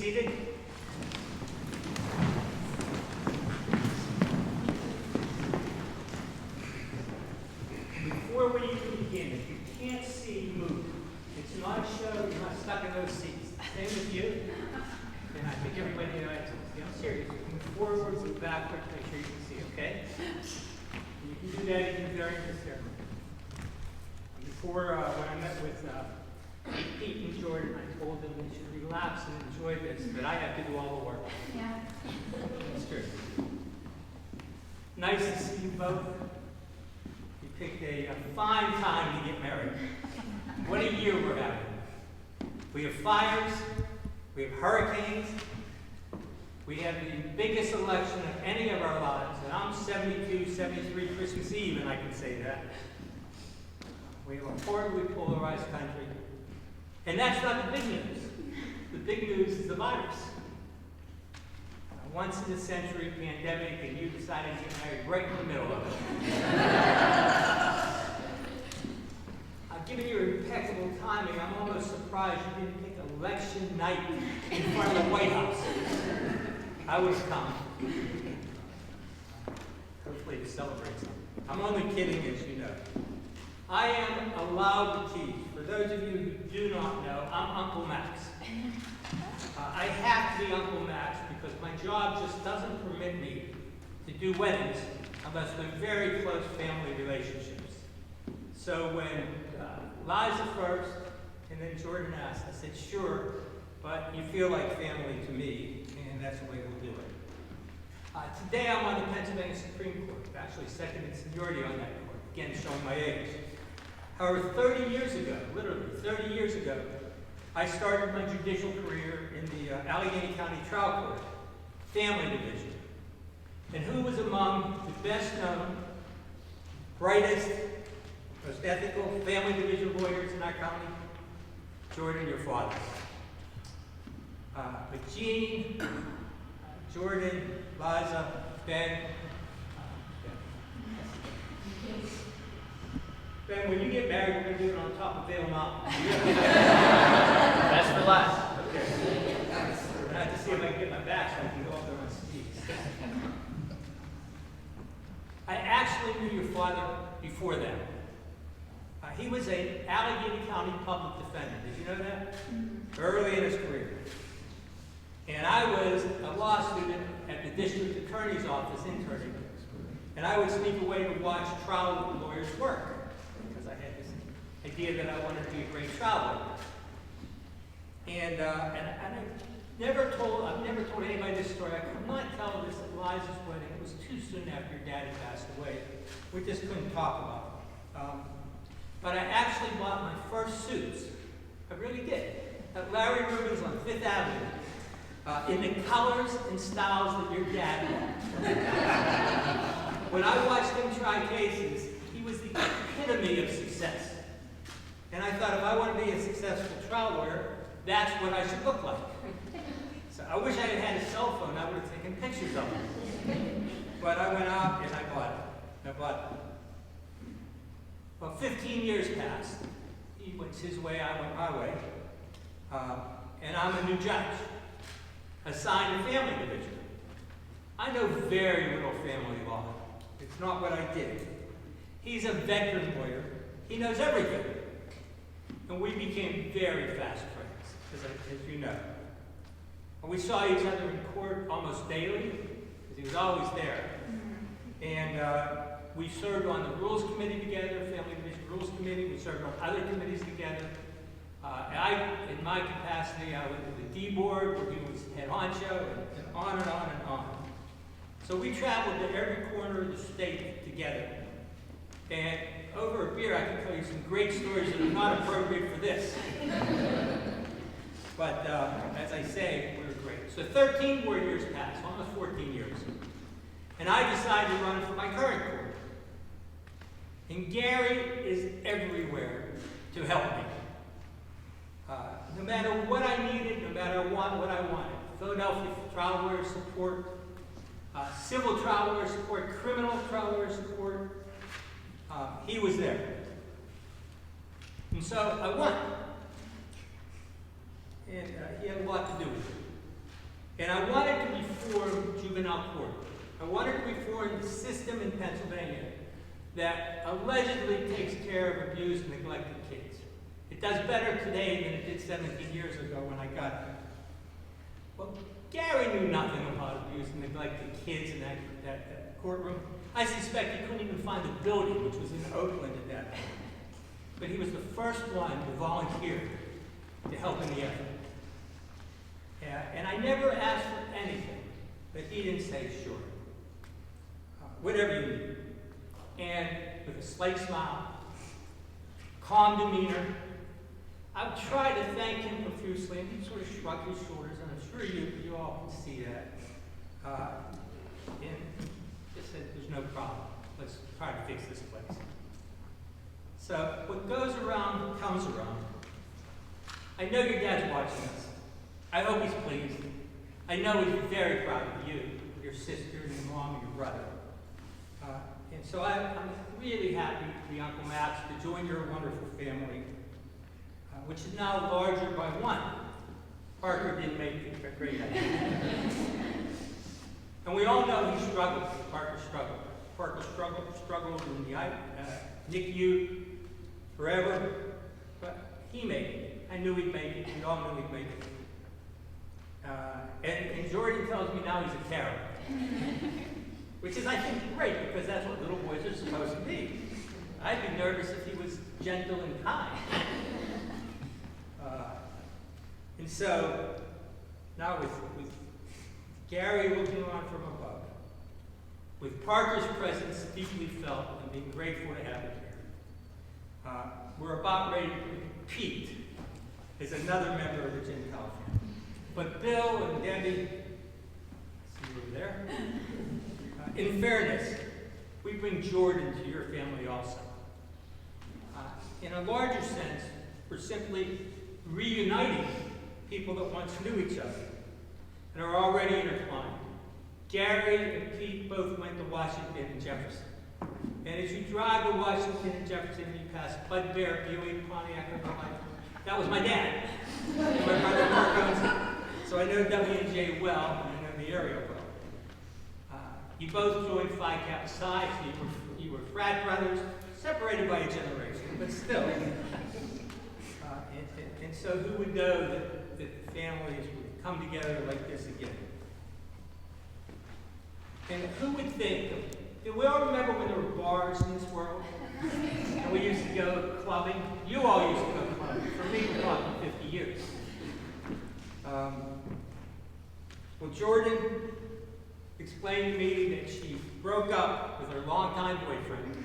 seated. Before we even begin, if you can't see, move. It's not a show, you're not stuck in those seats. Same with you. And I think everybody knows. I'm serious. Move forward, move backwards, make sure you can see, okay? And you can do that even during the ceremony. Before, when I met with Pete and Jordan, I told them they should relax and enjoy this, but I have to do all the work. Yeah. That's true. Nice to see you both. You picked a fine time to get married. What a year we're having. We have fires, we have hurricanes, we have the biggest election of any of our lives, and I'm 72, 73 Christmas Eve, and I can say that. We have a horribly polarized country. And that's not the big news. The big news is the virus. A once in a century pandemic, and you decided to get married right in the middle of it. Given your impeccable timing, I'm almost surprised you didn't pick election night in front of the White House. I would have come. Hopefully to celebrate something. I'm only kidding, as you know. I am allowed to teach. For those of you who do not know, I'm Uncle Max. I have to be Uncle Max because my job just doesn't permit me to do weddings unless they're very close family relationships. So when Liza first and then Jordan asked, I said, sure, but you feel like family to me, and that's the way we'll do it. Today I'm on the Pennsylvania Supreme Court, actually second in seniority on that court, again showing my age. However, 30 years ago, literally 30 years ago, I started my judicial career in the Allegheny County Trial Court, Family Division. And who was among the best known, brightest, most ethical family division lawyers in our county? Jordan, your father. But Jean, Jordan, Liza, Ben. Ben, when you get married, we're going to do it on top of Vail Mountain. That's for last. Okay. I have to see if I can get my back so I can go up there and speak. I actually knew your father before that. He was an Allegheny County public defender. Did you know that? Early in his career. And I was a law student at the district attorney's office interning. And I would sneak away to watch trial lawyers work because I had this idea that I wanted to be a great trial lawyer. And I've never told anybody this story. I could not tell this at Liza's wedding. It was too soon after your daddy passed away. We just couldn't talk about it. But I actually bought my first suits. I really did. At Larry Rubin's on Fifth Avenue. In the colors and styles that your dad had. When I watched him try cases, he was the epitome of success. And I thought if I want to be a successful trial lawyer, that's what I should look like. So I wish I had a cell phone. I would have taken pictures of him. But I went out and I bought it. Well, 15 years passed. He went his way, I went my way. And I'm a new judge, assigned to family division. I know very little family law. It's not what I did. He's a veteran lawyer. He knows everything. And we became very fast friends, as you know. And we saw each other in court almost daily, because he was always there. And we served on the Rules Committee together, Family Division Rules Committee. We served on other committees together. In my capacity, I was at the D Board, where he was head honcho, and on and on and on. So we traveled to every corner of the state together. And over a beer, I can tell you some great stories that are not appropriate for this. But as I say, we were great. So 13 more years passed, almost 14 years. And I decided to run for my current court. And Gary is everywhere to help me. No matter what I needed, no matter what I wanted. Philadelphia trial lawyer support, civil trial lawyer support, criminal trial lawyer support. He was there. And so I won. And he had a lot to do with it. And I wanted to reform juvenile court. I wanted to reform the system in Pennsylvania that allegedly takes care of abused and neglected kids. It does better today than it did 17 years ago when I got there. Well, Gary knew nothing about abused and neglected kids in that courtroom. I suspect he couldn't even find the building, which was in Oakland at that time. But he was the first one to volunteer to help in the effort. And I never asked for anything, but he didn't say, sure. Whatever you need. And with a slight smile, calm demeanor, I would try to thank him profusely, and he'd sort of shrug his shoulders, and I'm sure you all can see that. And just said, there's no problem. Let's try to fix this place. So what goes around comes around. I know your dad's watching us. I hope he's pleased. I know he's very proud of you, your sister, your mom, and your brother. And so I'm really happy to be Uncle Max, to join your wonderful family, which is now larger by one. Parker didn't make it a great idea. And we all know he struggled. Parker struggled. Parker struggled in the NICU forever, but he made it. I knew he'd make it. We all knew he'd make it. And Jordan tells me now he's a terror. Which is, I think, great, because that's what little boys are supposed to be. I'd be nervous if he was gentle and kind. And so, now with Gary looking on from above, with Parker's presence deeply felt and being grateful to have him here, we're about ready to Pete is another member of the Gen Cal family. But Bill and Debbie, see you over there. In fairness, we bring Jordan to your family also. In a larger sense, we're simply reuniting people that once knew each other and are already intertwined. Gary and Pete both went to Washington and Jefferson. And as you drive to Washington and Jefferson, you pass Bud Bear, Buick, Pontiac, and all that. That was my dad. My brother Mark owns it. So I know W&J well, and I know the area well. You both joined Phi Kappa Psi, so you were frat brothers, separated by a generation, but still. And so who would know that families would come together like this again? And who would think, do we all remember when there were bars in this world? And we used to go clubbing? You all used to go clubbing. For me, we're talking 50 years. Well, Jordan explained to me that she broke up with her longtime boyfriend.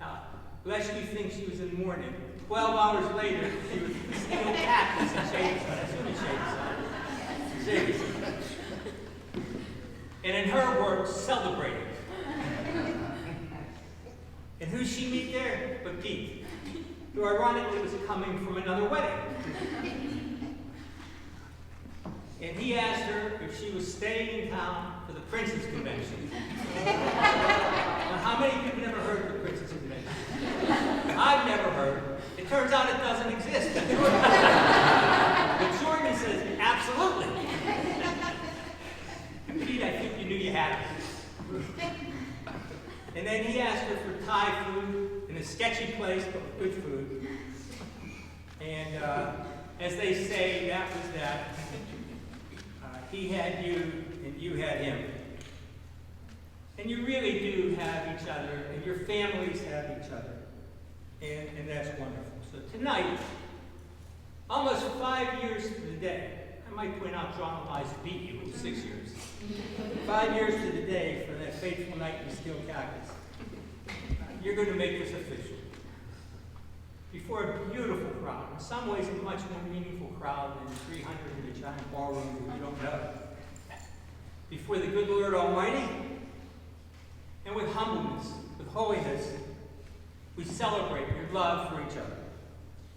Now, lest you think she was in mourning, 12 hours later, she was with a steel cactus in Shadyside. That's what Shadyside. And in her words, celebrated. And who she meet there? But Pete, who ironically was coming from another wedding. And he asked her if she was staying in town for the Prince's Convention. Now, how many of you have never heard of the Prince's Convention? I've never heard. It turns out it doesn't exist. But Jordan says, absolutely. And Pete, I think you knew you had it. And then he asked her for Thai food in a sketchy place, but with good food. And as they say, that was that. He had you, and you had him. And you really do have each other, and your families have each other. And that's wonderful. So tonight, almost 5 years to the day, I might point out John Elias beat you in 6 years. 5 years to the day for that fateful night in the steel cactus. You're going to make this official. Before a beautiful crowd, in some ways a much more meaningful crowd than 300 in a giant ballroom that you don't know. Before the good Lord Almighty, and with humbleness, with holiness, we celebrate your love for each other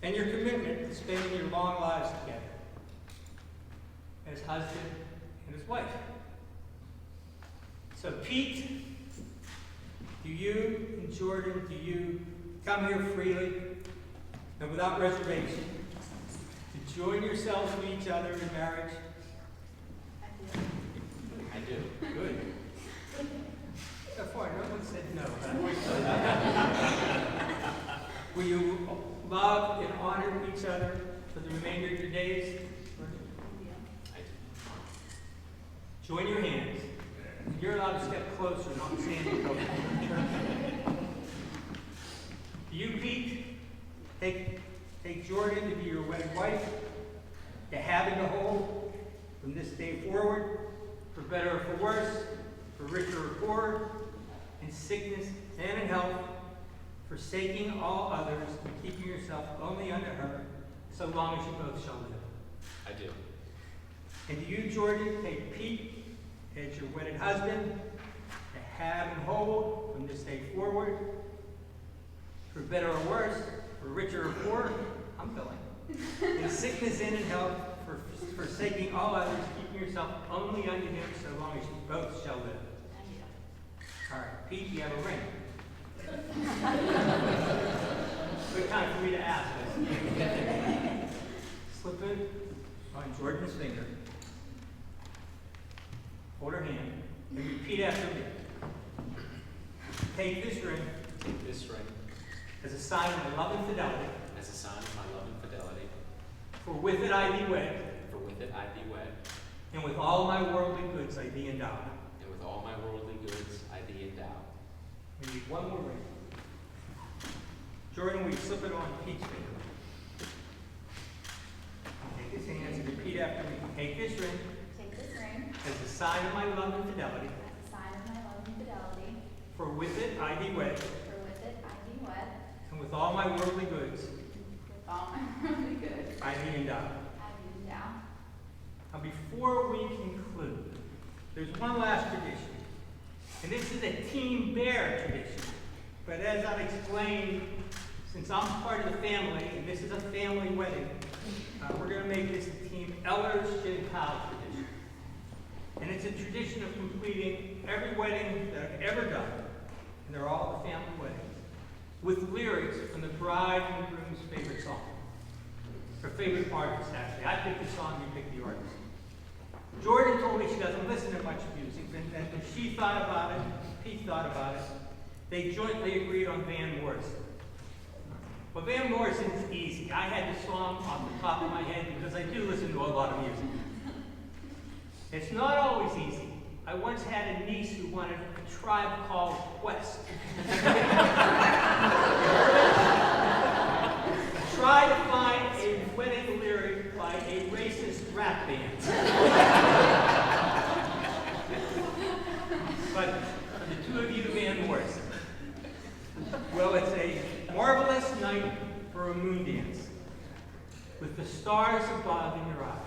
and your commitment to spending your long lives together as husband and as wife. So Pete, do you and Jordan, do you come here freely and without reservation to join yourselves to each other in marriage do. Good. So far, no one said no. Will you love and honor each other for the remainder of your days? I do. Join your hands. You're allowed to step closer, not standing closer. You, Pete, take Jordan to be your wedded wife, to have and to hold from this day forward, for better or for worse, for richer or poorer, in sickness and in health, forsaking all others and keeping yourself only unto her, so long as you both shall live. I do. And do you, Jordan, take Pete as your wedded husband, to have and hold from this day forward, for better or worse, for richer or poorer, I'm filling, in sickness and in health, for forsaking all others, keeping yourself only unto him, so long as you both shall live. All right, Pete, you have a ring. Good time for me to ask this. Slip it on Jordan's finger. Hold her hand and repeat after me. Take this ring Take this ring as a sign of my love and fidelity, as a sign of my love and fidelity, for with it I thee wed, for with it I thee wed, and with all my worldly goods I thee endow. and with all my worldly goods I thee endow. We need one more ring. Jordan, will you slip it on Pete's finger? Take his hands and repeat after me. Take this ring Take this ring as a sign of my love and fidelity, as a sign of my love and fidelity, for with it I thee wed, for with it I thee wed, and with all my worldly goods with all my worldly goods I thee endow. I thee endow. Now, before we conclude, there's one last tradition. And this is a team bear tradition. But as I've explained, since I'm part of the family, and this is a family wedding, we're going to make this a Team Ellers Gin Powell tradition. And it's a tradition of completing every wedding that I've ever done, and they're all the family weddings, with lyrics from the bride and groom's favorite song. Her favorite artist, actually. I pick the song, you pick the artist. Jordan told me she doesn't listen to much music, and when she thought about it, Pete thought about it, they jointly agreed on Van Morrison. Well, Van Morrison is easy. I had the song off the top of my head because I do listen to a lot of music. It's not always easy. I once had a niece who wanted a tribe called Quest. Try to find a wedding lyric by a racist rap band. But for the two of you, Van Morrison. Well, it's a marvelous night for a moon dance, with the stars above in your eyes.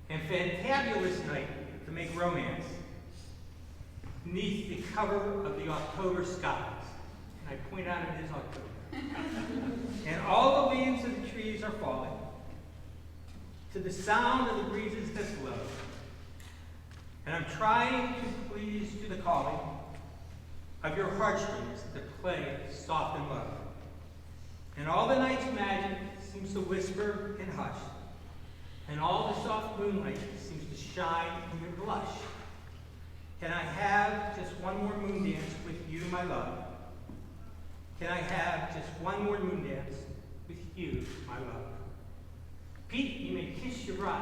And fantabulous night to make romance, beneath the cover of the October skies. And I point out it is October. And all the leaves of the trees are falling, to the sound of the breezes that blow. And I'm trying to please to the calling of your heartstrings that play soft and low. And all the night's magic seems to whisper and hush, and all the soft moonlight seems to shine in your blush. Can I have just one more moon dance with you, my love? Can I have just one more moon dance with you, my love? Pete, you may kiss your bride.